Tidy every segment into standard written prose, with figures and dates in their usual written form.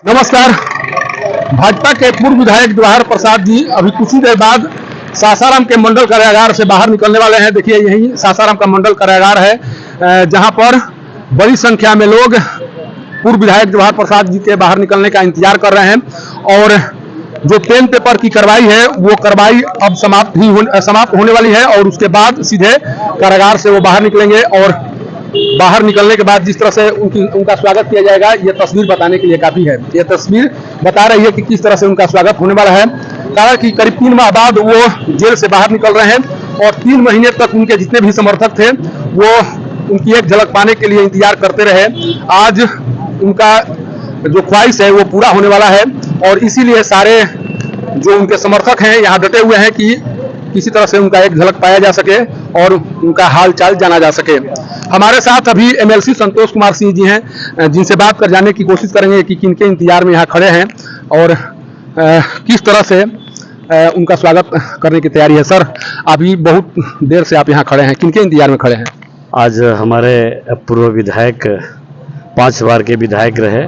नमस्कार। भाजपा के पूर्व विधायक जवाहर प्रसाद जी अभी कुछ ही देर बाद सासाराम के मंडल कारागार से बाहर निकलने वाले हैं। देखिए, यही सासाराम का मंडल कारागार है जहां पर बड़ी संख्या में लोग पूर्व विधायक जवाहर प्रसाद जी के बाहर निकलने का इंतजार कर रहे हैं। और जो पेन पेपर की कार्रवाई है वो कार्रवाई अब समाप्त होने वाली है और उसके बाद सीधे कारागार से वो बाहर निकलेंगे। और बाहर निकलने के बाद जिस तरह से उनका स्वागत किया जाएगा, ये तस्वीर बताने के लिए काफी है। ये तस्वीर बता रही है कि किस तरह से उनका स्वागत होने वाला है। कारण कि करीब 3 माह बाद वो जेल से बाहर निकल रहे हैं और 3 महीने तक उनके जितने भी समर्थक थे वो उनकी एक झलक पाने के लिए इंतजार करते रहे। आज उनका जो ख्वाहिश है वो पूरा होने वाला है और इसीलिए सारे जो उनके समर्थक हैं यहाँ डटे हुए हैं कि किसी तरह से उनका एक झलक पाया जा सके और उनका हाल चाल जाना जा सके। हमारे साथ अभी एमएलसी संतोष कुमार सिंह जी हैं, जिनसे बात कर जाने की कोशिश करेंगे कि किनके इंतजार में यहाँ खड़े हैं और किस तरह से उनका स्वागत करने की तैयारी है। सर, अभी बहुत देर से आप यहाँ खड़े हैं, किनके इंतजार में खड़े हैं? आज हमारे पूर्व विधायक 5 बार के विधायक रहे,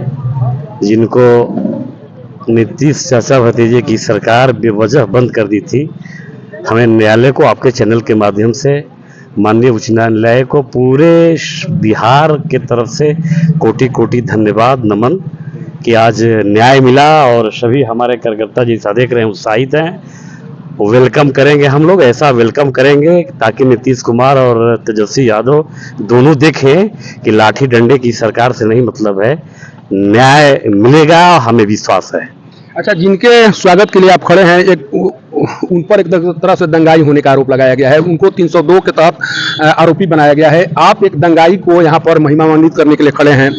जिनको नीतीश चाचा भतीजे की सरकार बेवजह बंद कर दी थी। हमें न्यायालय को आपके चैनल के माध्यम से, माननीय उच्च न्यायालय को पूरे बिहार के तरफ से कोटि कोटि धन्यवाद नमन कि आज न्याय मिला और सभी हमारे कार्यकर्ता जैसा देख रहे हैं उत्साहित हैं। वेलकम करेंगे, हम लोग ऐसा वेलकम करेंगे ताकि नीतीश कुमार और तेजस्वी यादव दोनों देखें कि लाठी डंडे की सरकार से नहीं मतलब है, न्याय मिलेगा, हमें विश्वास है। अच्छा, जिनके स्वागत के लिए आप खड़े हैं, उन पर एक तरह से दंगाई होने का आरोप लगाया गया है। उनको 302 के तहत आरोपी बनाया गया है। आप एक दंगाई को यहाँ पर महिमान्वित करने के लिए खड़े हैं।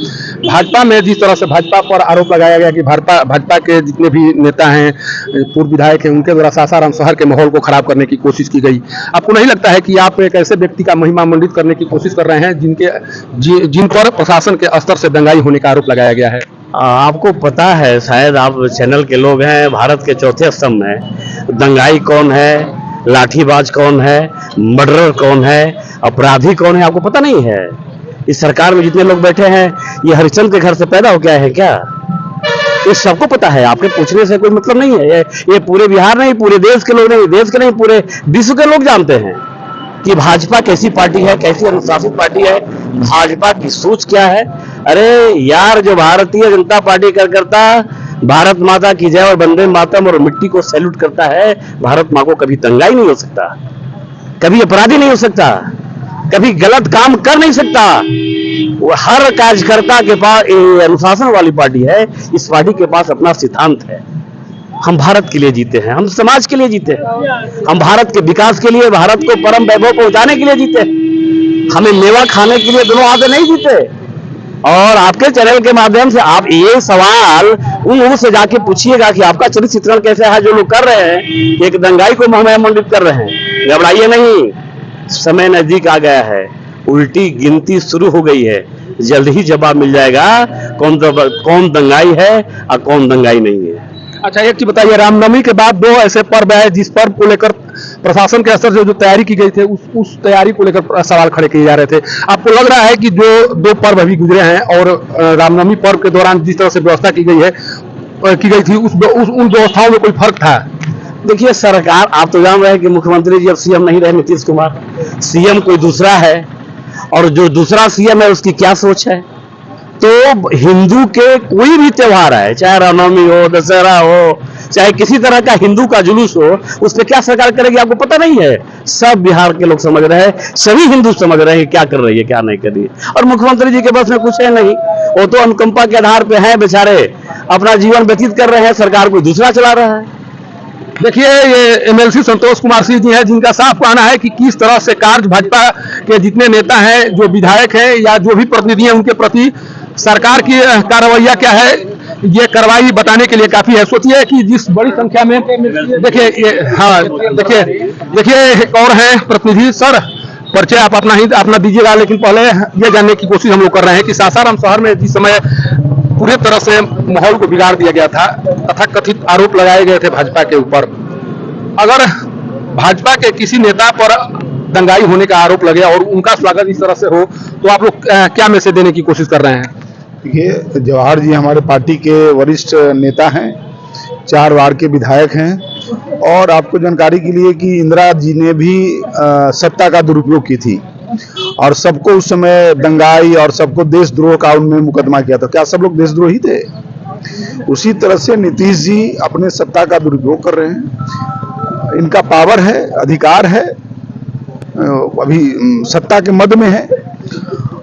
भाजपा में जिस तरह से भाजपा पर आरोप लगाया गया कि भाजपा के जितने भी नेता हैं, पूर्व विधायक हैं, उनके द्वारा सासाराम शहर के माहौल को खराब करने की कोशिश की गई, आपको नहीं लगता है कि आप एक ऐसे व्यक्ति का महिमामंडित करने की कोशिश कर रहे हैं जिन पर प्रशासन के स्तर से दंगाई होने का आरोप लगाया गया है? आपको पता है, शायद आप चैनल के लोग हैं, भारत के चौथे स्तंभ में दंगाई कौन है, लाठीबाज कौन है, मर्डरर कौन है, अपराधी कौन है, आपको पता नहीं है? इस सरकार में जितने लोग बैठे हैं ये हरिचंद के घर से पैदा हो गया है क्या? ये सबको पता है, आपके पूछने से कोई मतलब नहीं है। ये पूरे बिहार नहीं, पूरे देश के लोग नहीं, देश के नहीं, पूरे विश्व के लोग जानते हैं कि भाजपा कैसी पार्टी है, कैसी अनुशासित पार्टी है, भाजपा की सोच क्या है। अरे यार, जो भारतीय जनता पार्टी कार्यकर्ता भारत माता की जय और वंदे मातरम और मिट्टी को सैल्यूट करता है, भारत माँ को कभी दंगाई नहीं हो सकता, कभी अपराधी नहीं हो सकता, कभी गलत काम कर नहीं सकता। वो हर कार्यकर्ता के पास अनुशासन वाली पार्टी है। इस पार्टी के पास अपना सिद्धांत है। हम भारत के लिए जीते हैं, हम समाज के लिए जीते हैं, हम भारत के विकास के लिए, भारत को परम वैभव पहुंचाने के लिए जीते हैं। हमें मेवा खाने के लिए दोनों हाथ नहीं जीते। और आपके चैनल के माध्यम से आप ये सवाल उन लोगों से जाके पूछिएगा कि आपका चरित्र चित्रण कैसा है। जो लोग कर रहे हैं, एक दंगाई को महिमामंडित कर रहे हैं, घबराइए नहीं, समय नजदीक आ गया है, उल्टी गिनती शुरू हो गई है, जल्द ही जवाब मिल जाएगा कौन दंगाई है और कौन दंगाई नहीं है। अच्छा, एक चीज बताइए, रामनवमी के बाद 2 ऐसे पर्व है जिस पर्व को लेकर प्रशासन के स्तर से जो तैयारी की गई थी उस तैयारी को लेकर सवाल खड़े किए जा रहे थे। आपको लग रहा है कि जो 2 पर्व अभी गुजरे हैं और रामनवमी पर्व के दौरान जिस तरह से व्यवस्था की गई थी उन व्यवस्थाओं में कोई फर्क था? देखिए, सरकार, आप तो जान रहे हैं कि मुख्यमंत्री जी अब सीएम नहीं रहे, नीतीश कुमार, सीएम कोई दूसरा है। और जो दूसरा सीएम है उसकी क्या सोच है? तो हिंदू के कोई भी त्योहार है, चाहे रामनवमी हो, दशहरा हो, चाहे किसी तरह का हिंदू का जुलूस हो, उस पर क्या सरकार करेगी आपको पता नहीं है? सब बिहार के लोग समझ रहे हैं, सभी हिंदू समझ रहे हैं क्या कर रही है, क्या नहीं कर रही है। और मुख्यमंत्री जी के बस में कुछ है नहीं, वो तो अनुकंपा के आधार पर हैं, बेचारे अपना जीवन व्यतीत कर रहे हैं, सरकार कोई दूसरा चला रहा है। देखिए, ये एमएलसी संतोष कुमार सिंह जी हैं, जिनका साफ कहना है कि किस तरह से कार्य भाजपा के जितने नेता हैं, जो विधायक हैं या जो भी प्रतिनिधि हैं, उनके प्रति सरकार की कार्रवाई क्या है, ये कार्रवाई बताने के लिए काफी है। सोचिए कि जिस बड़ी संख्या में, देखिए एक और है प्रतिनिधि। सर, परिचय आप अपना दीजिएगा, लेकिन पहले ये जानने की कोशिश हम लोग कर रहे हैं कि सासाराम शहर में जिस समय पूरे तरह से माहौल को बिगाड़ दिया गया था, तथाकथित आरोप लगाए गए थे भाजपा के ऊपर, अगर भाजपा के किसी नेता पर दंगाई होने का आरोप लगे और उनका स्वागत इस तरह से हो, तो आप लोग क्या मैसेज देने की कोशिश कर रहे हैं? देखिए, जवाहर जी हमारे पार्टी के वरिष्ठ नेता हैं, 4 वार्ड के विधायक हैं और आपको जानकारी के लिए कि इंदिरा जी ने भी सत्ता का दुरुपयोग की थी और सबको उस समय दंगाई और सबको देशद्रोह का उनमें मुकदमा किया था। क्या सब लोग देशद्रोही थे? उसी तरह से नीतीश जी अपने सत्ता का दुरुपयोग कर रहे हैं। इनका पावर है, अधिकार है, अभी सत्ता के मद में है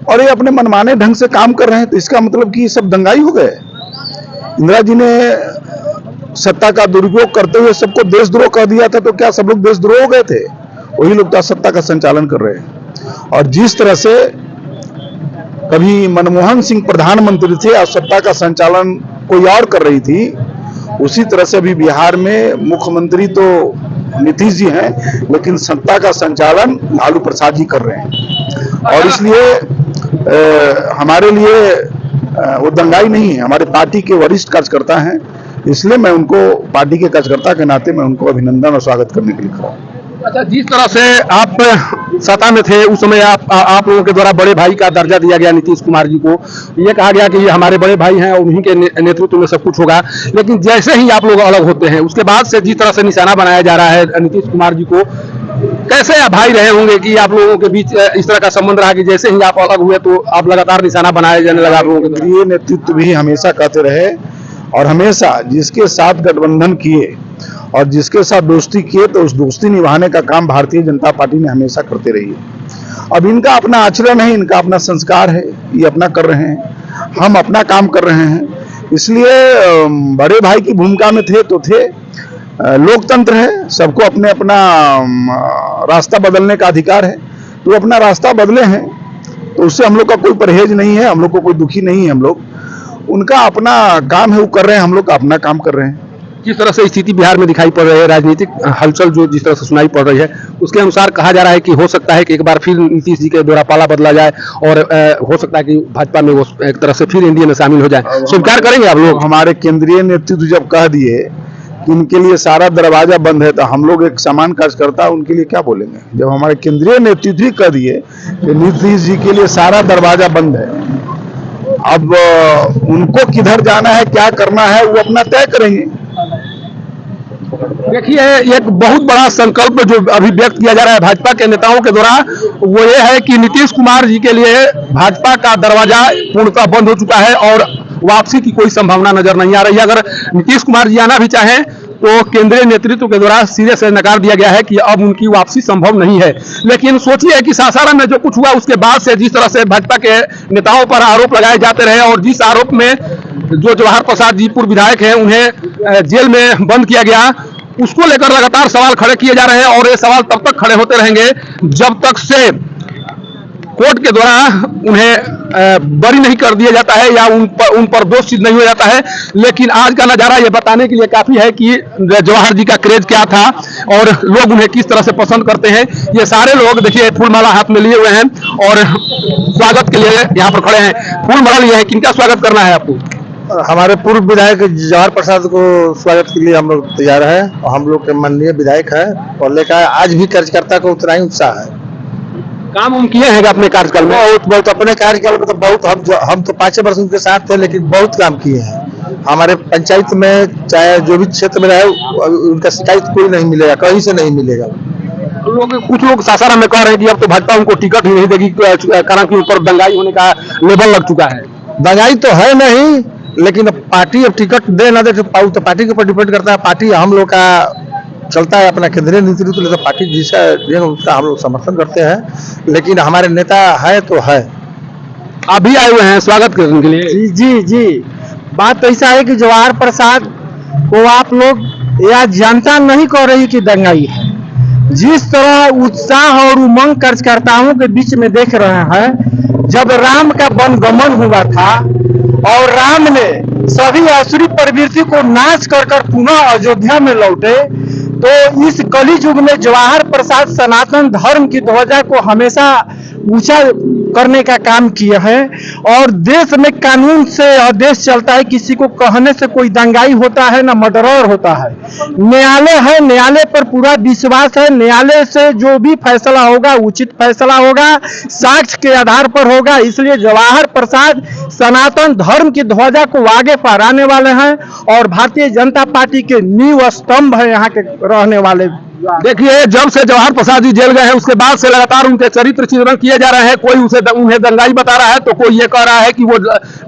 और ये अपने मनमाने ढंग से काम कर रहे हैं। तो इसका मतलब कि ये सब दंगाई हो गए। इंदिरा जी ने सत्ता का दुरुपयोग करते हुए सबको देशद्रोह कर दिया था, तो क्या सब लोग देशद्रोह हो गए थे? वही लोग तो सत्ता का संचालन कर रहे हैं। और जिस तरह से कभी मनमोहन सिंह प्रधानमंत्री थे और सत्ता का संचालन कोई और कर रही थी, उसी तरह से अभी बिहार में मुख्यमंत्री तो नीतीश जी हैं, लेकिन सत्ता का संचालन लालू प्रसाद जी कर रहे हैं। और इसलिए हमारे लिए वो दंगाई नहीं है, हमारे पार्टी के वरिष्ठ कार्यकर्ता हैं, इसलिए मैं उनको पार्टी के कार्यकर्ता के नाते मैं उनको अभिनंदन और स्वागत करने के लिए खड़ा हूं। अच्छा, जिस तरह से आप सत्ता में थे उस समय आप लोगों के द्वारा बड़े भाई का दर्जा दिया गया नीतीश कुमार जी को, ये कहा गया कि ये हमारे बड़े भाई हैं और उन्हीं के नेतृत्व में सब कुछ होगा। लेकिन जैसे ही आप लोग अलग होते हैं उसके बाद से जिस तरह से निशाना बनाया जा रहा है नीतीश कुमार जी को, कैसे आप भाई रहे होंगे कि आप लोगों के बीच इस तरह का संबंध रहा कि जैसे ही आप अलग हुए तो आप लगातार निशाना बनाया जाने लगा आप लोगों के द्वारा? ये नेतृत्व भी हमेशा कहते रहे और हमेशा जिसके साथ गठबंधन किए और जिसके साथ दोस्ती किए तो उस दोस्ती निभाने का काम भारतीय जनता पार्टी ने हमेशा करते रही है। अब इनका अपना आचरण है, इनका अपना संस्कार है, ये अपना कर रहे हैं, हम अपना काम कर रहे हैं। इसलिए बड़े भाई की भूमिका में थे तो थे। लोकतंत्र है, सबको अपने अपना रास्ता बदलने का अधिकार है, तो अपना रास्ता बदले हैं तो उससे हम लोग का कोई परहेज नहीं है, हम लोग को कोई दुखी नहीं है। हम लोग उनका अपना काम है वो कर रहे हैं, हम लोग का अपना काम कर रहे हैं। जिस तरह से स्थिति बिहार में दिखाई पड़ रही है, राजनीतिक हलचल जो जिस तरह से सुनाई पड़ रही है, उसके अनुसार कहा जा रहा है कि हो सकता है कि एक बार फिर नीतीश जी के द्वारा पाला बदला जाए और हो सकता है कि भाजपा में वो एक तरह से फिर एनडीए में शामिल हो जाए। स्वीकार करेंगे आप लोग? हमारे केंद्रीय नेतृत्व जब कह दिए कि उनके लिए सारा दरवाजा बंद है, तो हम लोग एक सामान्य कार्यकर्ता उनके लिए क्या बोलेंगे? जब हमारे केंद्रीय नेतृत्व ही कह दिए कि नीतीश जी के लिए सारा दरवाजा बंद है, अब उनको किधर जाना है, क्या करना है, वो अपना तय करेंगे। देखिए, एक बहुत बड़ा संकल्प जो अभी व्यक्त किया जा रहा है भाजपा के नेताओं के द्वारा, वो ये है कि नीतीश कुमार जी के लिए भाजपा का दरवाजा पूर्णतः बंद हो चुका है और वापसी की कोई संभावना नजर नहीं आ रही है। अगर नीतीश कुमार जी आना भी चाहें तो केंद्रीय नेतृत्व के द्वारा सीधे से नकार दिया गया है कि अब उनकी वापसी संभव नहीं है। लेकिन सोचिए कि सासाराम में जो कुछ हुआ उसके बाद से जिस तरह से भाजपा के नेताओं पर आरोप लगाए जाते रहे और जिस आरोप में जो जवाहर प्रसाद जी पूर्व विधायक हैं उन्हें जेल में बंद किया गया, उसको लेकर लगातार सवाल खड़े किए जा रहे हैं और ये सवाल तब तक खड़े होते रहेंगे जब तक से कोर्ट के द्वारा उन्हें बरी नहीं कर दिया जाता है या उन पर दोष सिद्ध नहीं हो जाता है। लेकिन आज का नजारा ये बताने के लिए काफी है कि जवाहर जी का क्रेज क्या था और लोग उन्हें किस तरह से पसंद करते हैं। ये सारे लोग देखिए फूलमाला हाथ में लिए हुए हैं और स्वागत के लिए यहाँ पर खड़े हैं। फूलमाला लिए हैं, किनका स्वागत करना है आपको? हमारे पूर्व विधायक जवाहर प्रसाद को स्वागत के लिए हम लोग तैयार है और हम लोग के माननीय विधायक है और लेकर आज भी कार्यकर्ता को उतना ही उत्साह है। काम हम किए हैं अपने कार्यकाल में? बहुत अपने कार्यकाल में तो बहुत, हम तो 5 वर्ष उनके साथ थे लेकिन बहुत काम किए हैं। हमारे पंचायत में चाहे जो भी क्षेत्र में रहे उनका शिकायत कोई नहीं मिलेगा, कहीं से नहीं मिलेगा। कुछ लोग सासाराम में कह रहे हैं कि अब तो भाजपा उनको टिकट ही नहीं देगी कारण कि ऊपर दंगाई होने का लेबल लग चुका है। दंगाई तो है नहीं, लेकिन पार्टी अब टिकट दे ना दे तो पार्टी के ऊपर डिपेंड करता है। पार्टी हम लोग का चलता है अपना केंद्रीय नेतृत्व, तो पार्टी जिसका उसका हम लोग समर्थन करते हैं, लेकिन हमारे नेता है तो है। आप भी आए हुए हैं स्वागत करने के लिए? जी। बात तो ऐसा है कि जवाहर प्रसाद को आप लोग या जनता नहीं कह रही कि दंगाई है। जिस तरह उत्साह और उमंग कार्यकर्ताओं के बीच में देख रहे हैं, जब राम का वनगमन हुआ था और राम ने सभी आसुरी प्रवृत्ति को नाश कर पुनः अयोध्या में लौटे, तो इस कली युग में जवाहर प्रसाद सनातन धर्म की ध्वजा को हमेशा ऊंचा करने का काम किया है। और देश में कानून से देश चलता है, किसी को कहने से कोई दंगाई होता है ना मर्डरर होता है। न्यायालय है, न्यायालय पर पूरा विश्वास है, न्यायालय से जो भी फैसला होगा उचित फैसला होगा, साक्ष्य के आधार पर होगा। इसलिए जवाहर प्रसाद सनातन धर्म की ध्वजा को आगे फहराने वाले हैं और भारतीय जनता पार्टी के नींव स्तंभ है यहाँ के रहने वाले। देखिए, जब से जवाहर प्रसाद जी जेल गए हैं उसके बाद से लगातार उनके चरित्र चित्रण किए जा रहे हैं। कोई उन्हें दंगाई बता रहा है तो कोई ये कह रहा है कि वो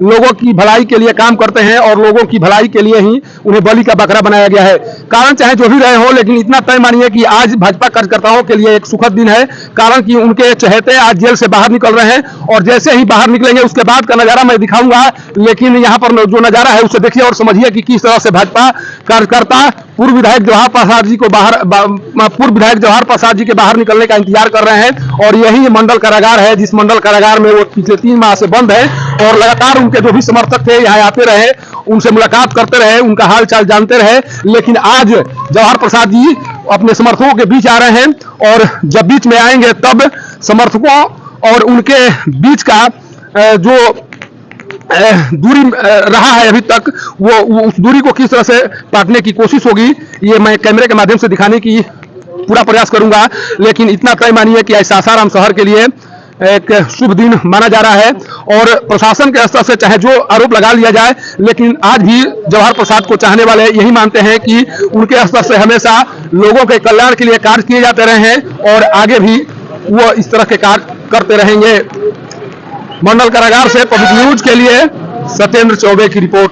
लोगों की भलाई के लिए काम करते हैं और लोगों की भलाई के लिए ही उन्हें बलि का बकरा बनाया गया है। कारण चाहे जो भी रहे हो, लेकिन इतना तय मानिए कि आज भाजपा कार्यकर्ताओं के लिए एक सुखद दिन है। कारण कि उनके चहेते आज जेल से बाहर निकल रहे हैं और जैसे ही बाहर निकलेंगे उसके बाद का नजारा मैं दिखाऊंगा। लेकिन यहाँ पर जो नजारा है उसे देखिए और समझिए कि किस तरह से भाजपा कार्यकर्ता पूर्व विधायक जवाहर प्रसाद जी को पूर्व विधायक जवाहर प्रसाद जी के बाहर निकलने का इंतजार कर रहे हैं। और यही मंडल कारागार है जिस मंडल कारागार में वो पिछले 3 माह से बंद है और लगातार उनके जो भी समर्थक थे यहाँ आते रहे, उनसे मुलाकात करते रहे, उनका हाल चाल जानते रहे। लेकिन आज जवाहर प्रसाद जी अपने समर्थकों के बीच आ रहे हैं और जब बीच में आएंगे तब समर्थकों और उनके बीच का जो दूरी रहा है अभी तक, वो उस दूरी को किस तरह से काटने की कोशिश होगी ये मैं कैमरे के माध्यम से दिखाने की पूरा प्रयास करूंगा। लेकिन इतना तय मानिए कि आज सासाराम शहर के लिए एक शुभ दिन माना जा रहा है और प्रशासन के स्तर से चाहे जो आरोप लगा लिया जाए, लेकिन आज भी जवाहर प्रसाद को चाहने वाले यही मानते हैं कि उनके स्तर से हमेशा लोगों के कल्याण के लिए कार्य किए जाते रहे हैं और आगे भी वो इस तरह के कार्य करते रहेंगे। मंडल कारागार से पब्लिक न्यूज के लिए सत्येंद्र चौबे की रिपोर्ट।